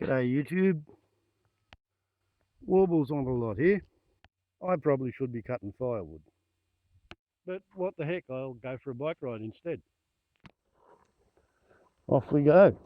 G'day YouTube. Warbles on a lot here. I probably should be cutting firewood, but what the heck, I'll go for a bike ride instead. Off we go.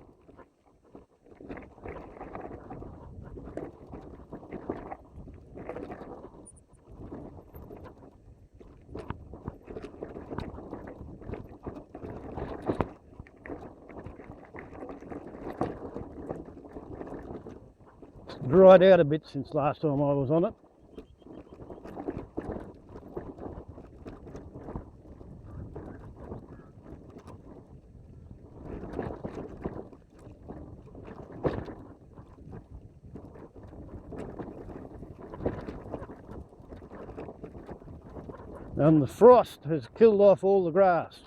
It's dried out a bit since last time I was on it. And the frost has killed off all the grass.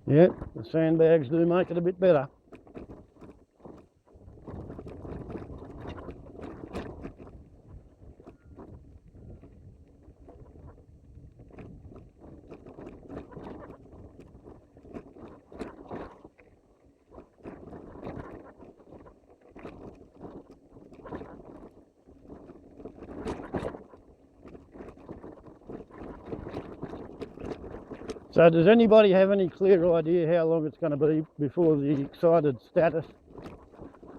Yeah, the sandbags do make it a bit better. So does anybody have any clear idea how long it's going to be before the excited status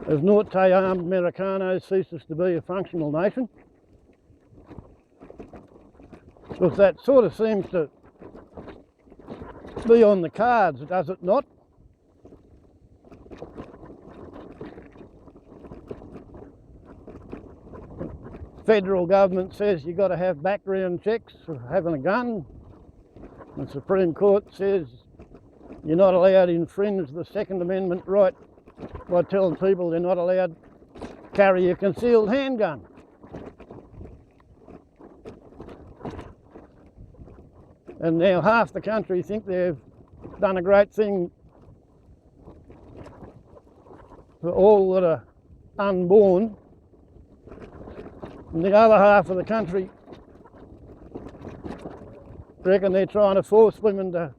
of Norte ArmedmeriKanos ceases to be a functional nation? Because that sort of seems to be on the cards, does it not? Federal government says you've got to have background checks for having a gun. The Supreme Court says you're not allowed to infringe the Second Amendment right by telling people they're not allowed to carry a concealed handgun. And now half the country think they've done a great thing for all that are unborn, and the other half of the country reckon they're trying to force women to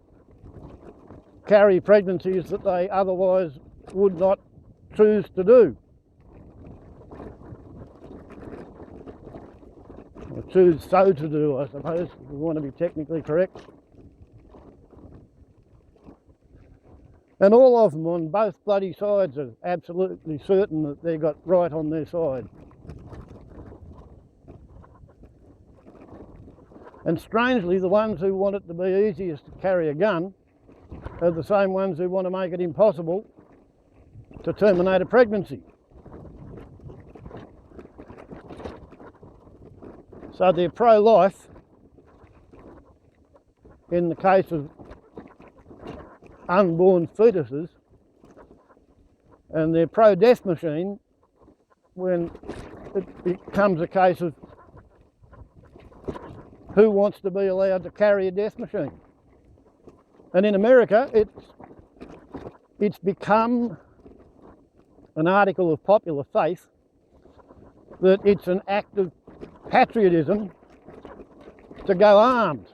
carry pregnancies that they otherwise would not choose to do. Or choose so to do, I suppose, if we want to be technically correct. And all of them on both bloody sides are absolutely certain that they got right on their side. And strangely, the ones who want it to be easiest to carry a gun are the same ones who want to make it impossible to terminate a pregnancy. So they're pro-life in the case of unborn fetuses, and they're pro-death machine when it becomes a case of who wants to be allowed to carry a death machine. And in America, it's become an article of popular faith that it's an act of patriotism to go armed.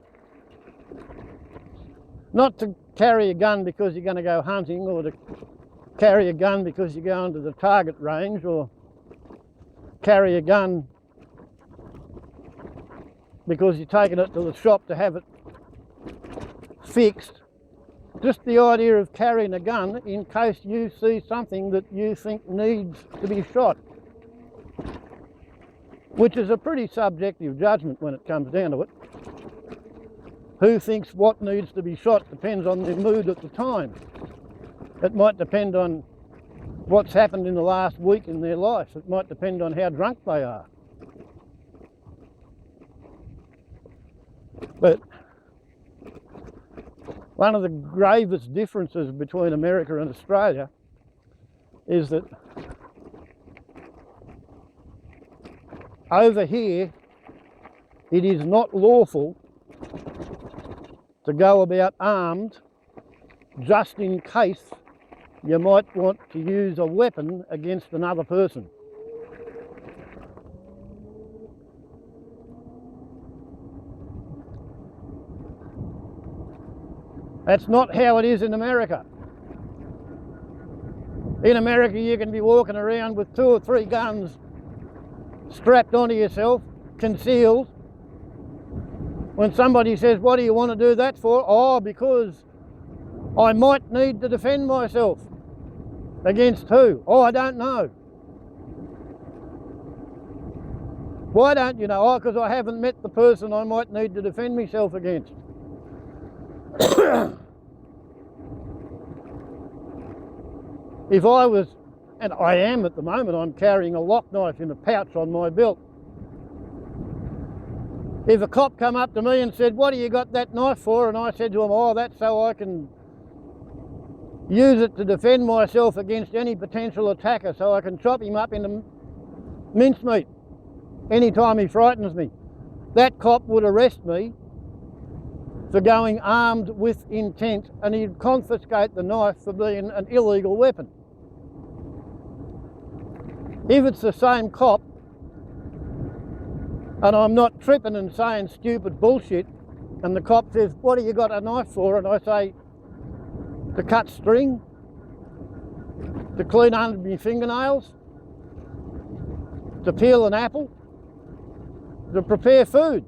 Not to carry a gun because you're going to go hunting, or to carry a gun because you're going to the target range, or carry a gun because you're taking it to the shop to have it fixed. Just the idea of carrying a gun in case you see something that you think needs to be shot, which is a pretty subjective judgment when it comes down to it. Who thinks what needs to be shot depends on their mood at the time. It might depend on what's happened in the last week in their life. It might depend on how drunk they are. But one of the gravest differences between America and Australia is that over here, it is not lawful to go about armed just in case you might want to use a weapon against another person. That's not how it is in America. In America, you can be walking around with 2 or 3 guns strapped onto yourself, concealed. When somebody says, what do you want to do that for? Oh, because I might need to defend myself. Against who? Oh, I don't know. Why don't you know? Oh, because I haven't met the person I might need to defend myself against. If I was, and I am at the moment, I'm carrying a lock knife in a pouch on my belt. If a cop come up to me and said, what do you got that knife for? And I said to him, oh, that's so I can use it to defend myself against any potential attacker, so I can chop him up into mincemeat anytime he frightens me. That cop would arrest me for going armed with intent, and he'd confiscate the knife for being an illegal weapon. If it's the same cop, and I'm not tripping and saying stupid bullshit, and the cop says, what do you got a knife for? And I say, to cut string, to clean under my fingernails, to peel an apple, to prepare food.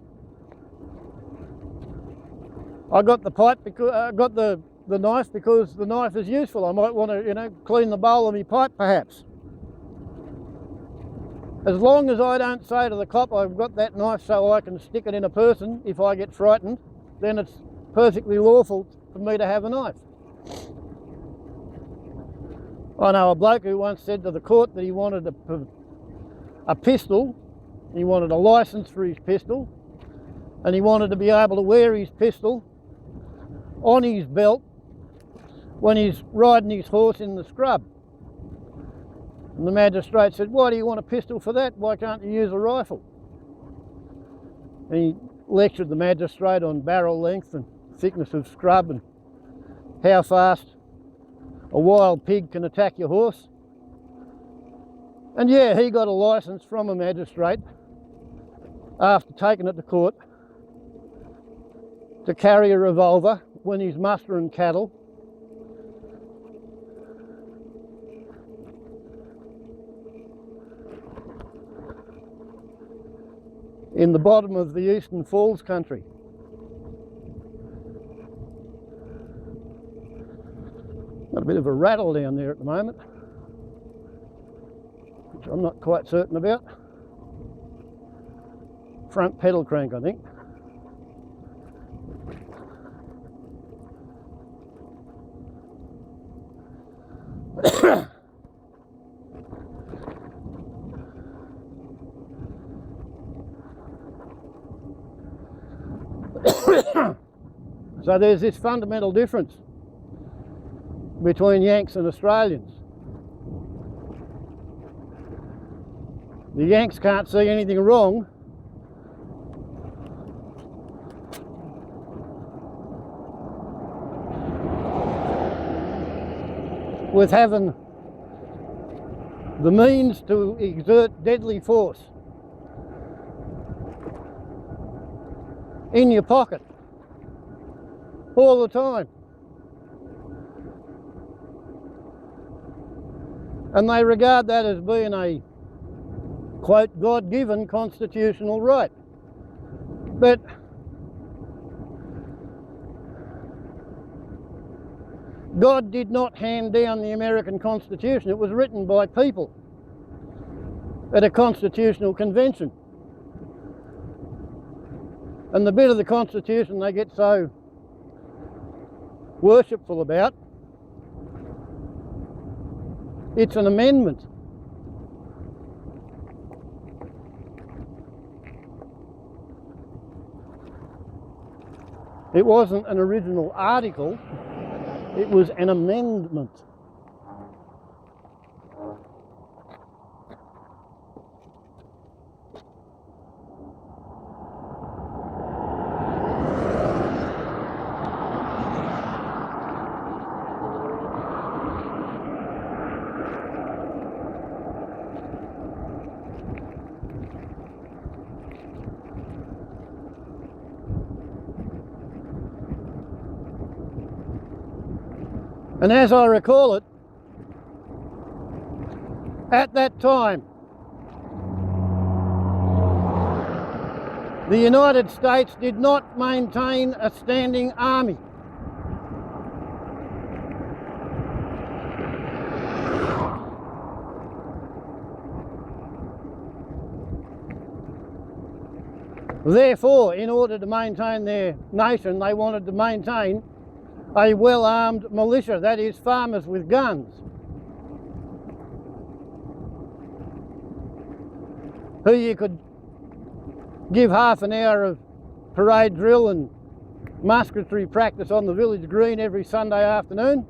I got the pipe because I got the knife because the knife is useful. I might want to, clean the bowl of my pipe perhaps. As long as I don't say to the cop, I've got that knife so I can stick it in a person if I get frightened, then it's perfectly lawful for me to have a knife. I know a bloke who once said to the court that he wanted a pistol, he wanted a licence for his pistol, and he wanted to be able to wear his pistol on his belt when he's riding his horse in the scrub. And the magistrate said, why do you want a pistol for that? Why can't you use a rifle? And he lectured the magistrate on barrel length and thickness of scrub and how fast a wild pig can attack your horse. And yeah, he got a licence from a magistrate after taking it to court to carry a revolver when he's mustering cattle. In the bottom of the Eastern Falls country. Got a bit of a rattle down there at the moment, which I'm not quite certain about. Front pedal crank, I think. So there's this fundamental difference between Yanks and Australians. The Yanks can't see anything wrong with having the means to exert deadly force in your pocket all the time. And they regard that as being a, quote, God-given constitutional right. But God did not hand down the American Constitution. It was written by people at a constitutional convention. And the bit of the Constitution they get so worshipful about, it's an amendment. It wasn't an original article, it was an amendment. And as I recall it, at that time, the United States did not maintain a standing army. Therefore, in order to maintain their nation, they wanted to maintain a well-armed militia, that is, farmers with guns, who you could give half an hour of parade drill and musketry practice on the village green every Sunday afternoon.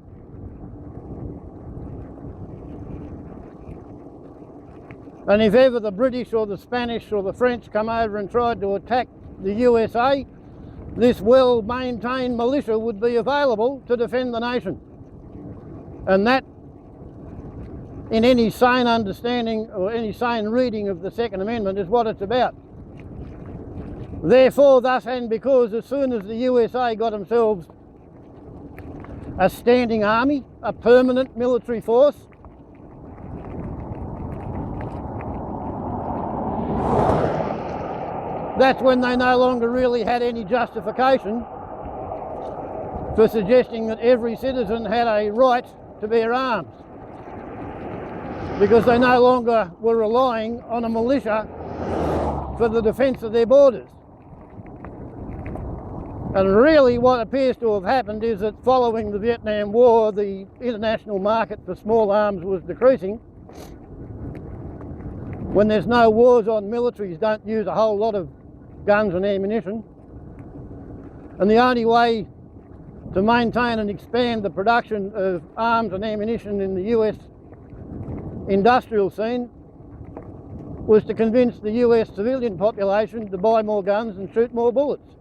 And if ever the British or the Spanish or the French come over and tried to attack the USA, this well-maintained militia would be available to defend the nation. And that, in any sane understanding or any sane reading of the Second Amendment, is what it's about. Therefore, thus and because, as soon as the USA got themselves a standing army, a permanent military force, that's when they no longer really had any justification for suggesting that every citizen had a right to bear arms, because they no longer were relying on a militia for the defence of their borders. And really what appears to have happened is that following the Vietnam War, the international market for small arms was decreasing. When there's no wars on, militaries don't use a whole lot of guns and ammunition, and the only way to maintain and expand the production of arms and ammunition in the US industrial scene was to convince the US civilian population to buy more guns and shoot more bullets,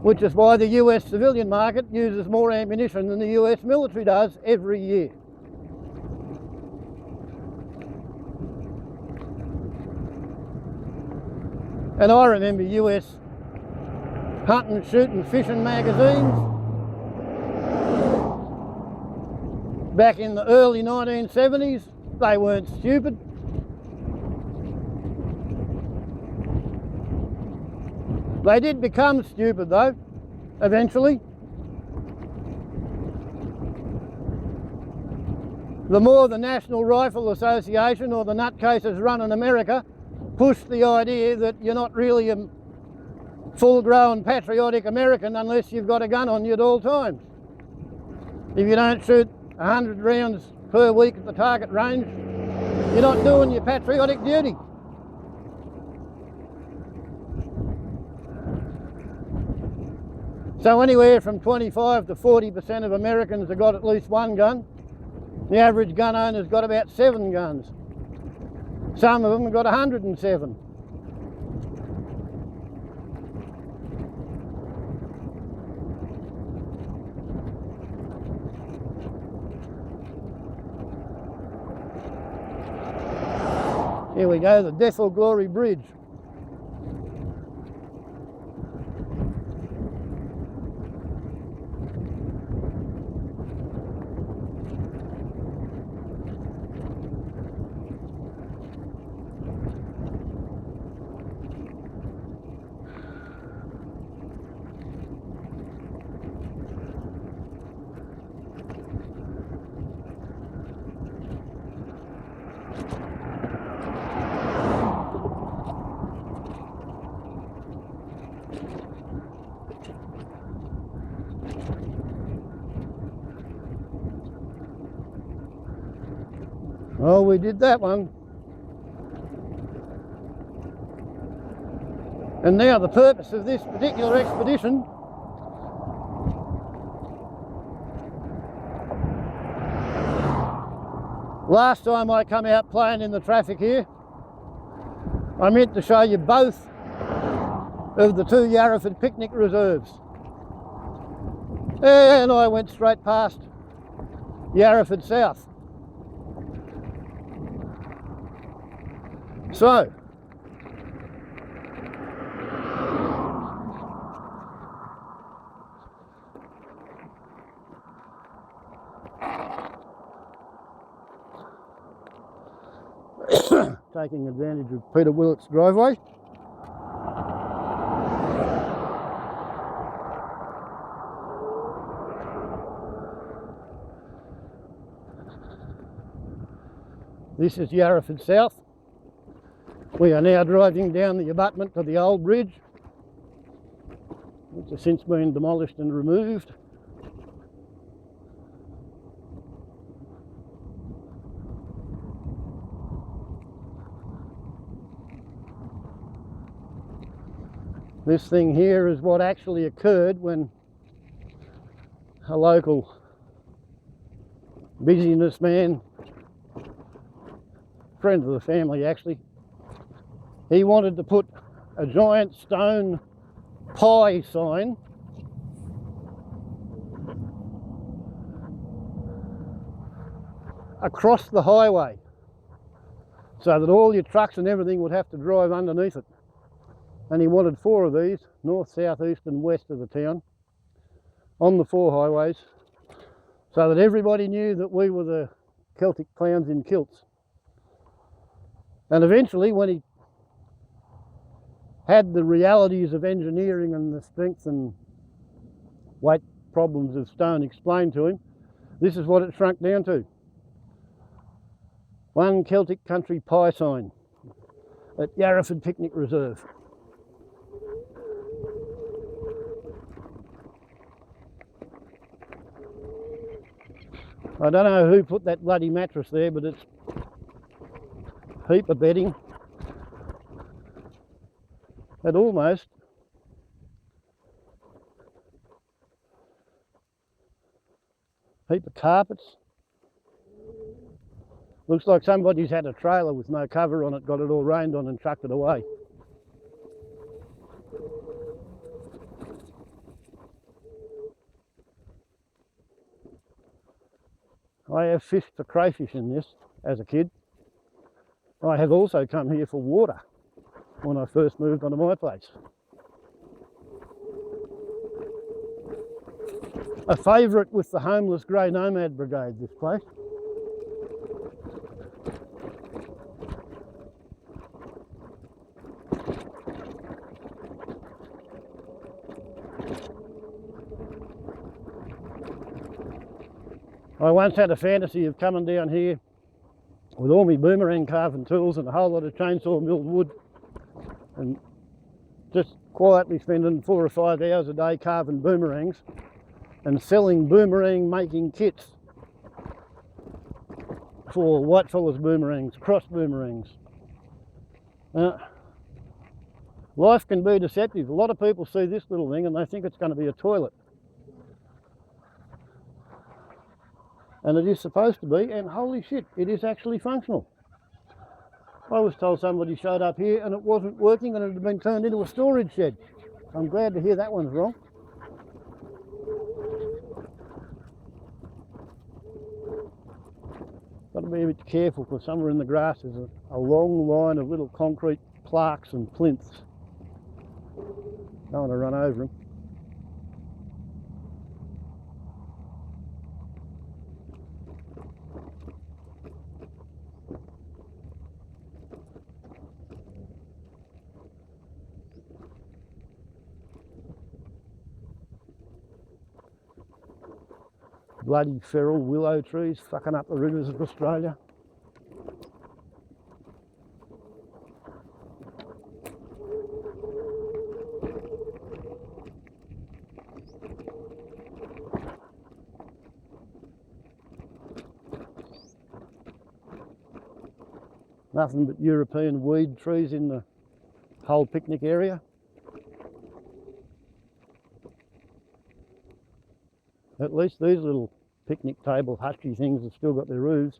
which is why the US civilian market uses more ammunition than the US military does every year. And I remember US hunting, shooting, fishing magazines back in the early 1970s. They weren't stupid. They did become stupid though, eventually. The more the National Rifle Association or the nutcases running America push the idea that you're not really a full-grown patriotic American unless you've got a gun on you at all times. If you don't shoot 100 rounds per week at the target range, you're not doing your patriotic duty. So anywhere from 25 to 40% of Americans have got at least one gun. The average gun owner's got about 7 guns. Some of them have got 107. Here we go, the Death or Glory Bridge. Oh, we did that one. And now the purpose of this particular expedition last time I come out playing in the traffic here, I meant to show you both of the 2 Yarraford picnic reserves. And I went straight past Yarraford South. So, taking advantage of Peter Willett's driveway. This is Yarraford South. We are now driving down the abutment to the old bridge, which has since been demolished and removed. This thing here is what actually occurred when a local businessman, friend of the family actually, he wanted to put a giant stone pie sign across the highway so that all your trucks and everything would have to drive underneath it. And he wanted 4 of these, north, south, east and west of the town, on the 4 highways, so that everybody knew that we were the Celtic clowns in kilts. And eventually, when he had the realities of engineering and the strength and weight problems of stone explained to him, this is what it shrunk down to. 1 Celtic country pie sign at Yarraford Picnic Reserve. I don't know who put that bloody mattress there, but it's a heap of bedding. At almost heap of carpets. Looks like somebody's had a trailer with no cover on it, got it all rained on and chucked it away. I have fished for crayfish in this as a kid. I have also come here for water when I first moved onto my place. A favourite with the homeless grey nomad brigade, this place. I once had a fantasy of coming down here with all my boomerang carving tools and a whole lot of chainsaw milled wood and just quietly spending 4 or 5 hours a day carving boomerangs and selling boomerang making kits for whitefellas boomerangs, cross boomerangs. Life can be deceptive. A lot of people see this little thing and they think it's going to be a toilet. And it is supposed to be, and holy shit, it is actually functional. I was told somebody showed up here and it wasn't working and it had been turned into a storage shed. I'm glad to hear that one's wrong. Got to be a bit careful because somewhere in the grass there's a long line of little concrete plaques and plinths. Don't want to run over them. Bloody feral willow trees fucking up the rivers of Australia. Nothing but European weed trees in the whole picnic area. At least these little picnic table hutchy things have still got their roofs.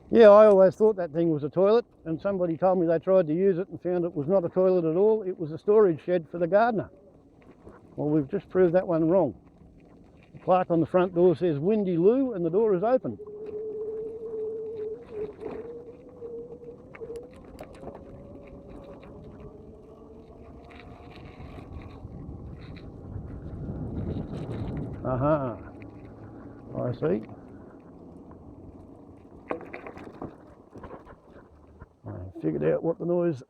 Yeah, I always thought that thing was a toilet, and somebody told me they tried to use it and found it was not a toilet at all. It was a storage shed for the gardener. Well, we've just proved that one wrong. The plaque on the front door says Windy Loo and the door is open. Aha, I see. I figured out what the noise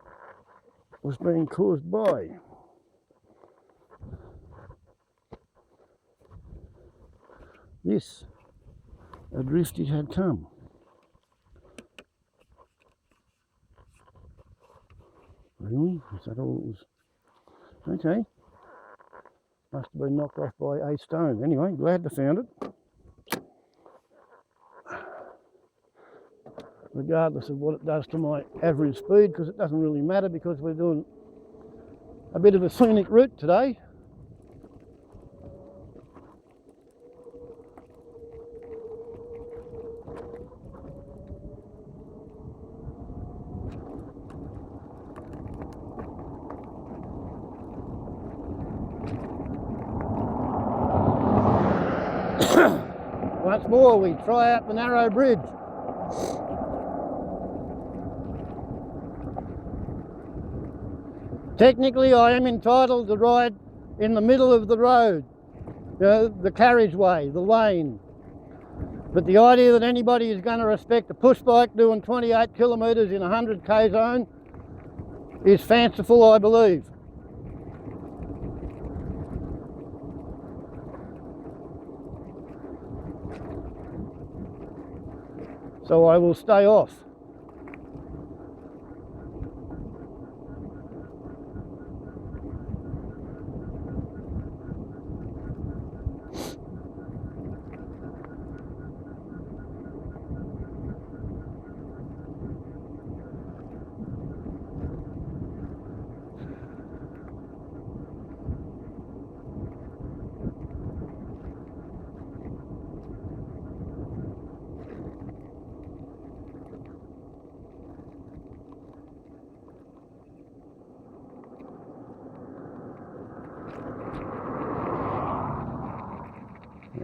was being caused by. This, adrift it had come. Really? Is that all it was? Okay. Must have been knocked off by a stone. Anyway, glad to found it. Regardless of what it does to my average speed, because it doesn't really matter, because we're doing a bit of a scenic route today. Once more we try out the narrow bridge. Technically I am entitled to ride in the middle of the road, you know, the carriageway, the lane. But the idea that anybody is going to respect a push bike doing 28 kilometres in a 100k zone is fanciful, I believe. So I will stay off.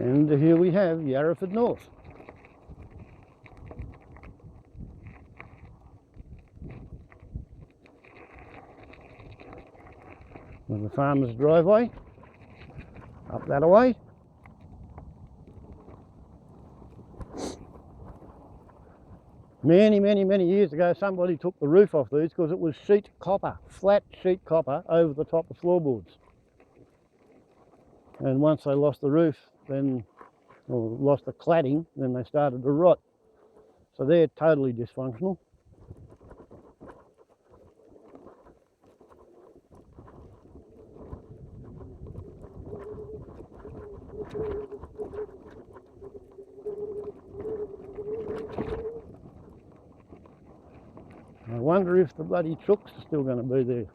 And here we have Yarraford North. With the farmer's driveway, up that way. Many years ago somebody took the roof off these because it was sheet copper, flat sheet copper over the top of floorboards. And once they lost the roof, then, or lost the cladding, then they started to rot. So they're totally dysfunctional. I wonder if the bloody trucks are still going to be there.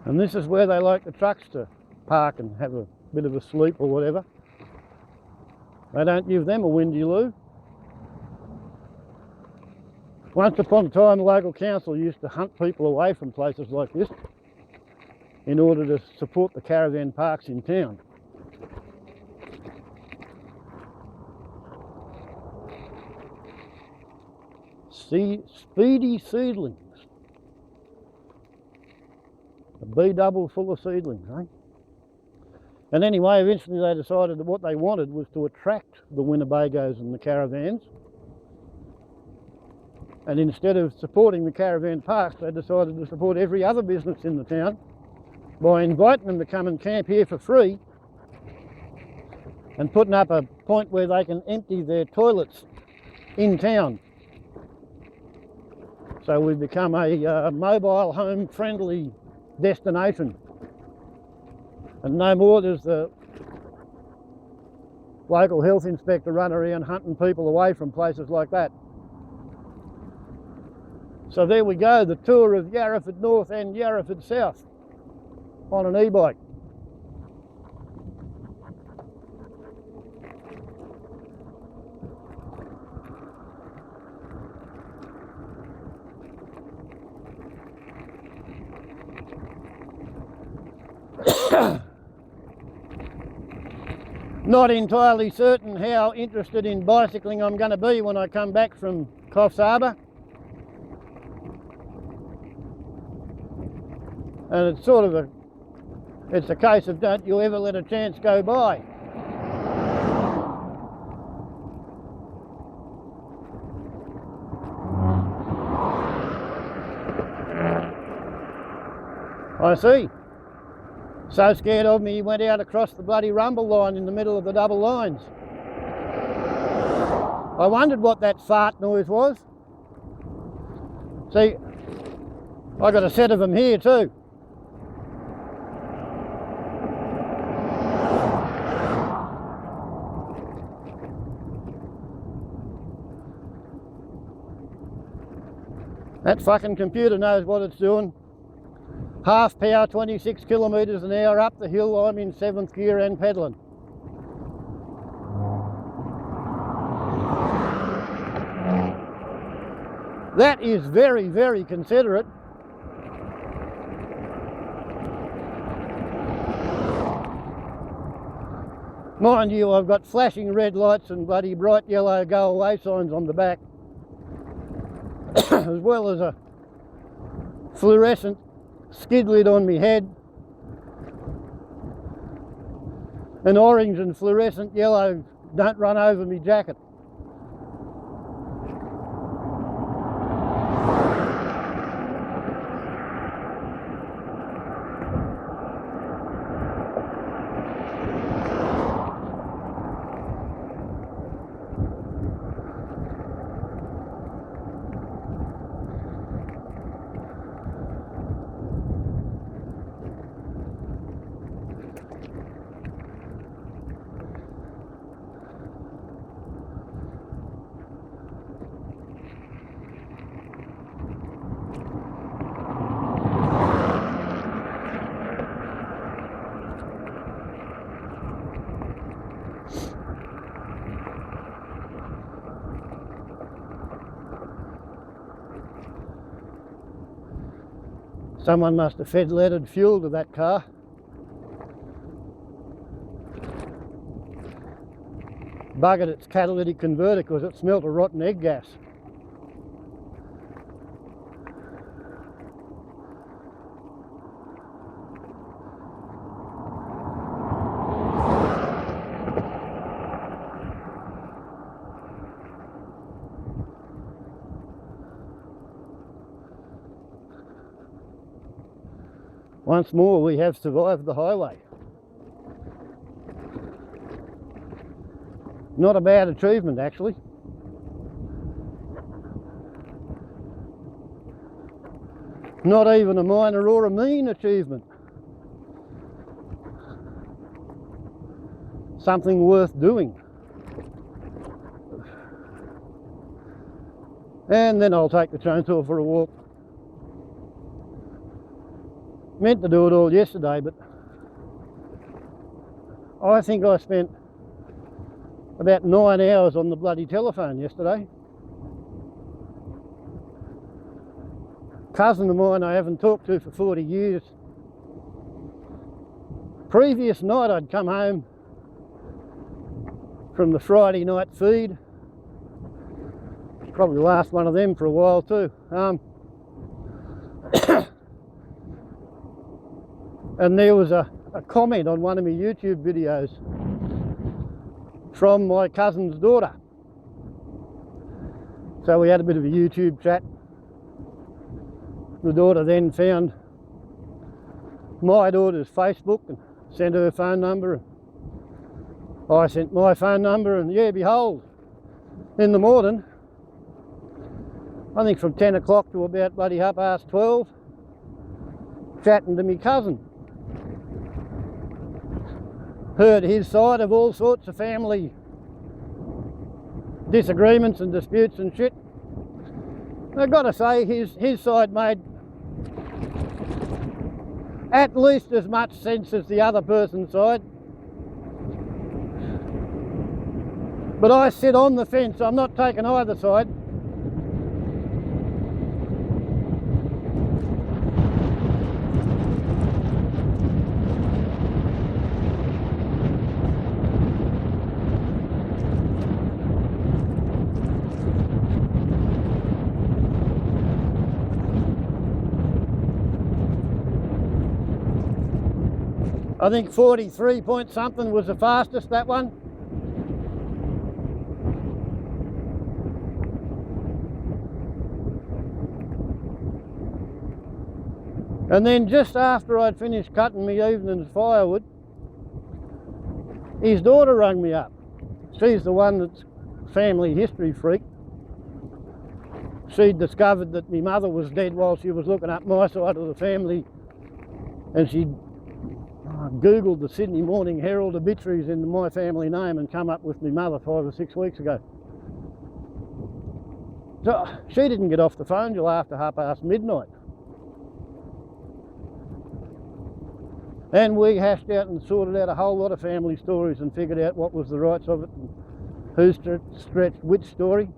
And this is where they like the trucks to park and have a bit of a sleep or whatever. They don't give them a windy loo. Once upon a time, the local council used to hunt people away from places like this in order to support the caravan parks in town. Speedy seedlings. A B double full of seedlings, eh? And anyway, eventually they decided that what they wanted was to attract the Winnebagos and the caravans. And instead of supporting the caravan parks, they decided to support every other business in the town by inviting them to come and camp here for free and putting up a point where they can empty their toilets in town. So we've become a mobile home friendly destination. And no more does the local health inspector run around hunting people away from places like that. So there we go, the tour of Yarraford North and Yarraford South on an e-bike. Not entirely certain how interested in bicycling I'm going to be when I come back from Coffs Harbour. And it's sort of it's a case of don't you ever let a chance go by. I see. So scared of me he went out across the bloody rumble line in the middle of the double lines. I wondered what that fart noise was. See, I got a set of them here too. That fucking computer knows what it's doing. Half power, 26 kilometres an hour up the hill. I'm in 7th gear and pedalling. That is very, very considerate. Mind you, I've got flashing red lights and bloody bright yellow go away signs on the back, as well as a fluorescent skid lid on my head, an orange and fluorescent yellow don't run over me jacket. Someone must have fed leaded fuel to that car. Buggered its catalytic converter because it smelt of rotten egg gas. Once more, we have survived the highway. Not a bad achievement, actually. Not even a minor or a mean achievement. Something worth doing. And then I'll take the chainsaw for a walk. Meant to do it all yesterday, but I think I spent about 9 hours on the bloody telephone yesterday. Cousin of mine I haven't talked to for 40 years. Previous night I'd come home from the Friday night feed. Probably the last one of them for a while too. And there was a comment on one of my YouTube videos from my cousin's daughter. So we had a bit of a YouTube chat. The daughter then found my daughter's Facebook and sent her phone number. I sent my phone number, and yeah, behold, in the morning, I think from 10 o'clock to about bloody 12:30, chatting to my cousin. Heard his side of all sorts of family disagreements and disputes and shit. I've got to say, his side made at least as much sense as the other person's side. But I sit on the fence, I'm not taking either side. I think 43 point something was the fastest, that one. And then just after I'd finished cutting my evening's firewood, his daughter rang me up. She's the one that's family history freak. She'd discovered that my mother was dead while she was looking up my side of the family, and she'd Googled the Sydney Morning Herald obituaries into my family name and come up with my mother 5 or 6 weeks ago. So she didn't get off the phone till after midnight. And we hashed out and sorted out a whole lot of family stories and figured out what was the rights of it and who stretched which story.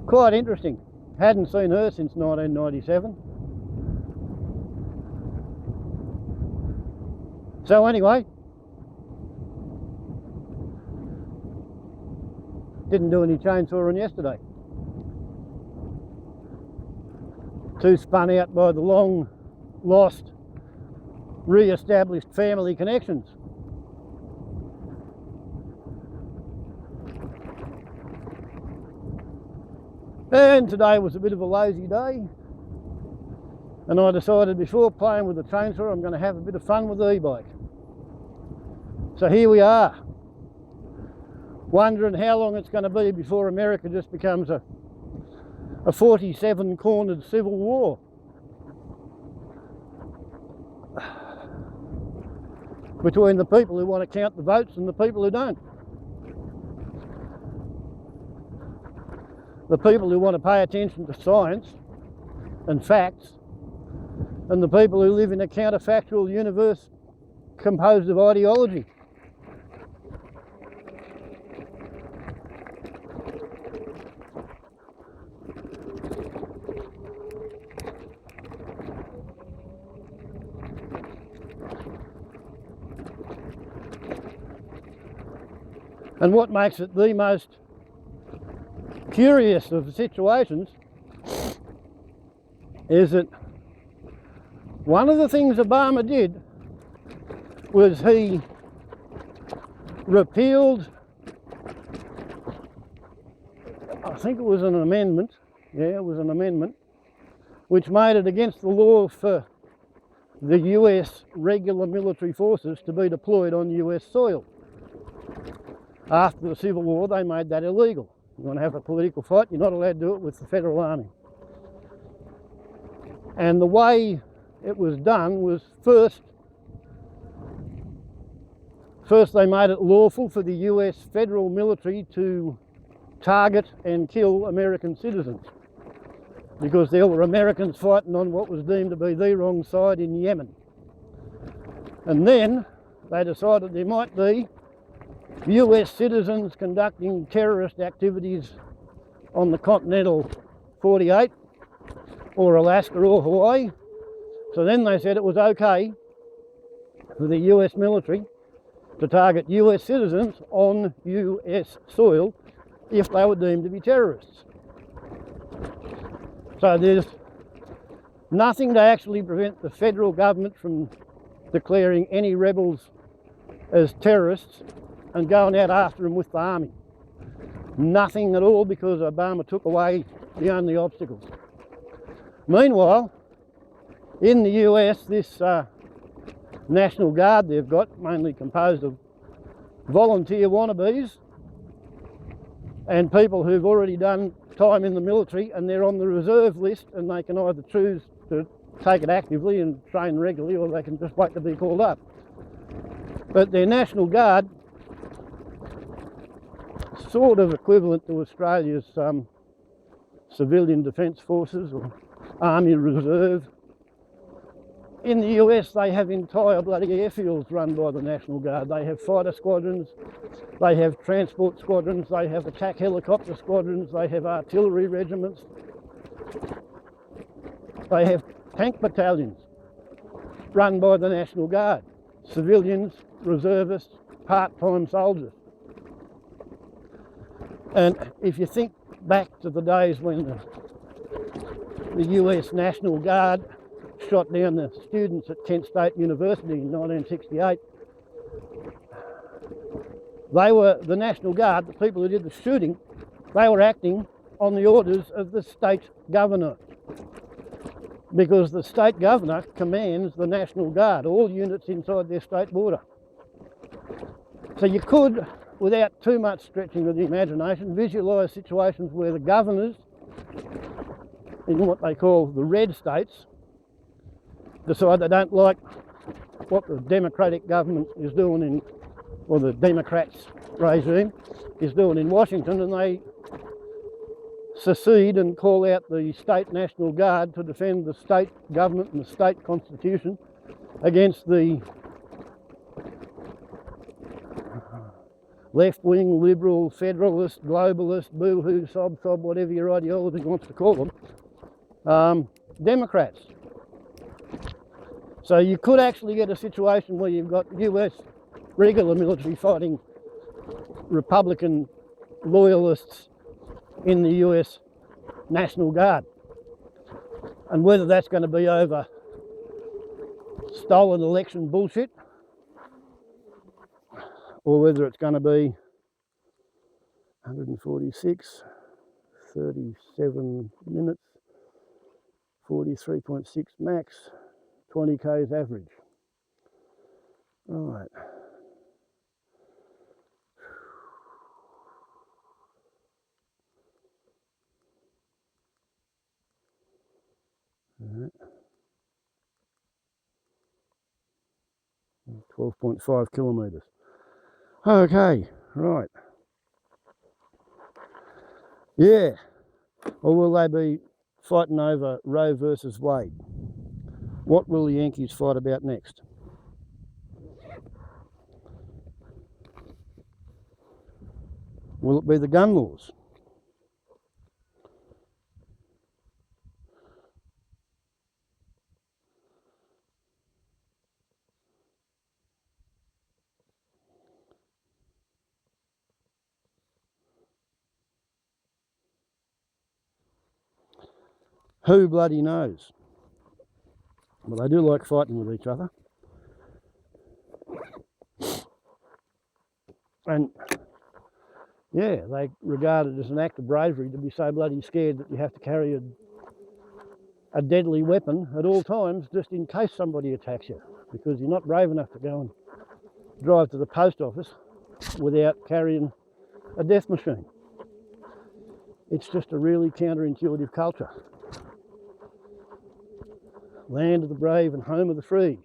Quite interesting. Hadn't seen her since 1997. So anyway, didn't do any chainsawing yesterday. Too spun out by the long lost, re-established family connections. And today was a bit of a lazy day, and I decided before playing with the chainsaw I'm going to have a bit of fun with the e-bike. So here we are, wondering how long it's going to be before America just becomes a 47-cornered civil war. Between the people who want to count the votes and the people who don't. The people who want to pay attention to science and facts, and the people who live in a counterfactual universe composed of ideology. And what makes it the most curious of the situations is that one of the things Obama did was he repealed, I think it was an amendment, which made it against the law for the US regular military forces to be deployed on US soil. After the Civil War, they made that illegal. You want to have a political fight, you're not allowed to do it with the Federal Army. And the way it was done was first they made it lawful for the US federal military to target and kill American citizens, because there were Americans fighting on what was deemed to be the wrong side in Yemen. And then they decided there might be US citizens conducting terrorist activities on the continental 48 or Alaska or Hawaii. So then they said it was okay for the US military to target US citizens on US soil if they were deemed to be terrorists. So there's nothing to actually prevent the federal government from declaring any rebels as terrorists and going out after them with the army. Nothing at all, because Obama took away the only obstacles. Meanwhile, in the US, this National Guard they've got, mainly composed of volunteer wannabes and people who've already done time in the military, and they're on the reserve list, and they can either choose to take it actively and train regularly, or they can just wait to be called up. But their National Guard, sort of equivalent to Australia's civilian defence forces or Army Reserve. In the US, they have entire bloody airfields run by the National Guard. They have fighter squadrons, they have transport squadrons, they have attack helicopter squadrons, they have artillery regiments, they have tank battalions run by the National Guard. Civilians, reservists, part-time soldiers. And if you think back to the days when the US National Guard shot down the students at Kent State University in 1968, they were the National Guard, the people who did the shooting, they were acting on the orders of the state governor, because the state governor commands the National Guard, all units inside their state border. So you could, without too much stretching of the imagination, visualise situations where the governors in what they call the red states decide they don't like what the Democratic government is doing in, or the Democrats regime is doing in Washington, and they secede and call out the state National Guard to defend the state government and the state constitution against the left-wing, liberal, federalist, globalist, boo-hoo, sob, whatever your ideology wants to call them, Democrats. So you could actually get a situation where you've got US regular military fighting Republican loyalists in the US National Guard. And whether that's going to be over stolen election bullshit, or whether it's going to be 146, 37 minutes, 43.6 max, 20 k's average. Right. Alright. 12.5 kilometres. Okay, right. Yeah. Or will they be fighting over Roe versus Wade? What will the Yankees fight about next? Will it be the gun laws? Who bloody knows? But they do like fighting with each other. And yeah, they regard it as an act of bravery to be so bloody scared that you have to carry a deadly weapon at all times just in case somebody attacks you, because you're not brave enough to go and drive to the post office without carrying a death machine. It's just a really counterintuitive culture. Land of the brave and home of the free.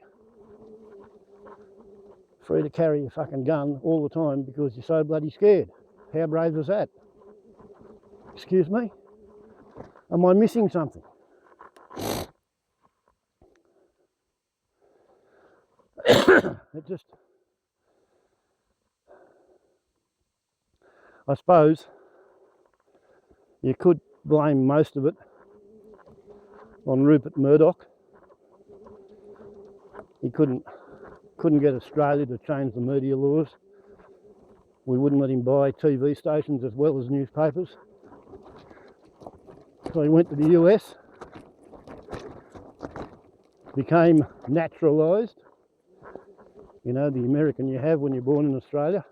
Free to carry your fucking gun all the time because you're so bloody scared. How brave is that? Excuse me? Am I missing something? It just... I suppose you could blame most of it on Rupert Murdoch. He couldn't get Australia to change the media laws. We wouldn't let him buy TV stations as well as newspapers. So he went to the US, became naturalised. You know, the American you have when you're born in Australia.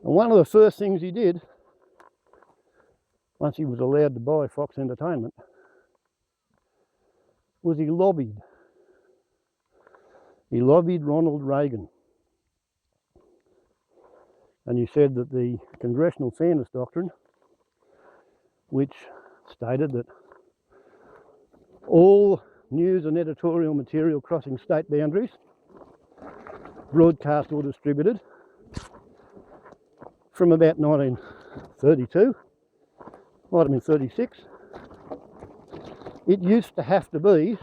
And one of the first things he did, once he was allowed to buy Fox Entertainment, was he lobbied. He lobbied Ronald Reagan. And he said that the Congressional Fairness Doctrine, which stated that all news and editorial material crossing state boundaries, broadcast or distributed, from about 1932, might have been 36, it used to have to be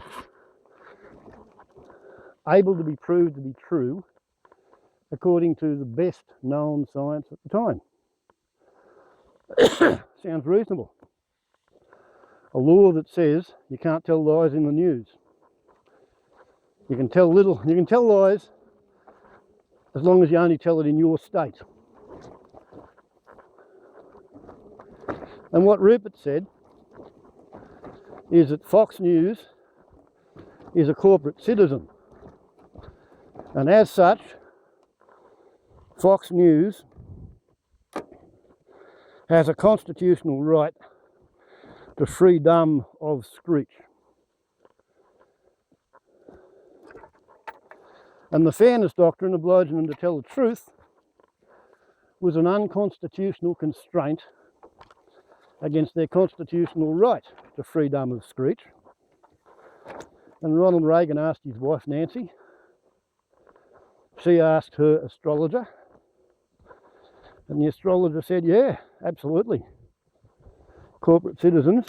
able to be proved to be true according to the best known science at the time. Sounds reasonable. A law that says you can't tell lies in the news. You can tell lies as long as you only tell it in your state. And what Rupert said is that Fox News is a corporate citizen, and as such, Fox News has a constitutional right to freedom of speech. And the fairness doctrine, obliging them to tell the truth, was an unconstitutional constraint against their constitutional right to freedom of speech. And Ronald Reagan asked his wife Nancy, she asked her astrologer, and the astrologer said, yeah, absolutely. Corporate citizens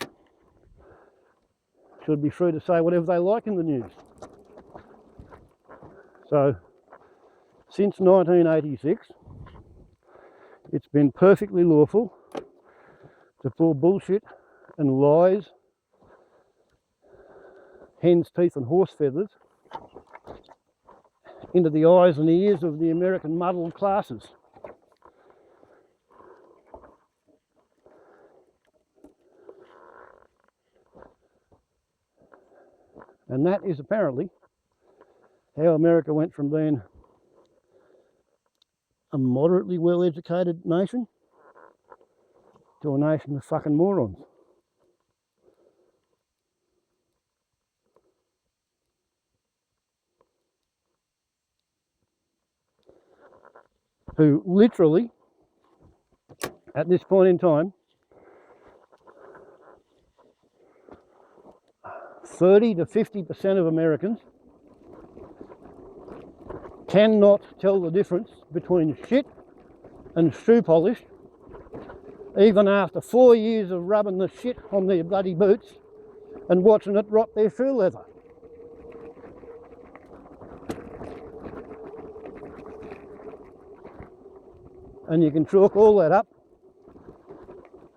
should be free to say whatever they like in the news. So, since 1986, it's been perfectly lawful to pour bullshit and lies, hen's teeth and horse feathers, into the eyes and ears of the American muddled classes. And that is apparently how America went from being a moderately well-educated nation to a nation of fucking morons. Who literally, at this point in time, 30 to 50% of Americans cannot tell the difference between shit and shoe polish, even after 4 years of rubbing the shit on their bloody boots and watching it rot their shoe leather. And you can chalk all that up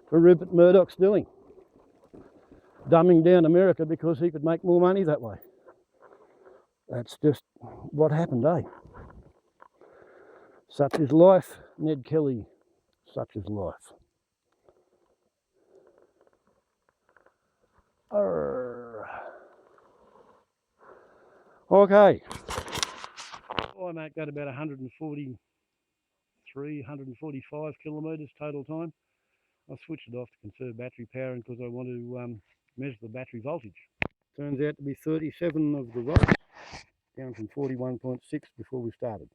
to Rupert Murdoch's doing, dumbing down America because he could make more money that way. That's just what happened, eh? Such is life, Ned Kelly, such is life. Okay. I might go to about 145 kilometres total time. I switched it off to conserve battery power because I want to measure the battery voltage. Turns out to be 37 of the volts, down from 41.6 before we started.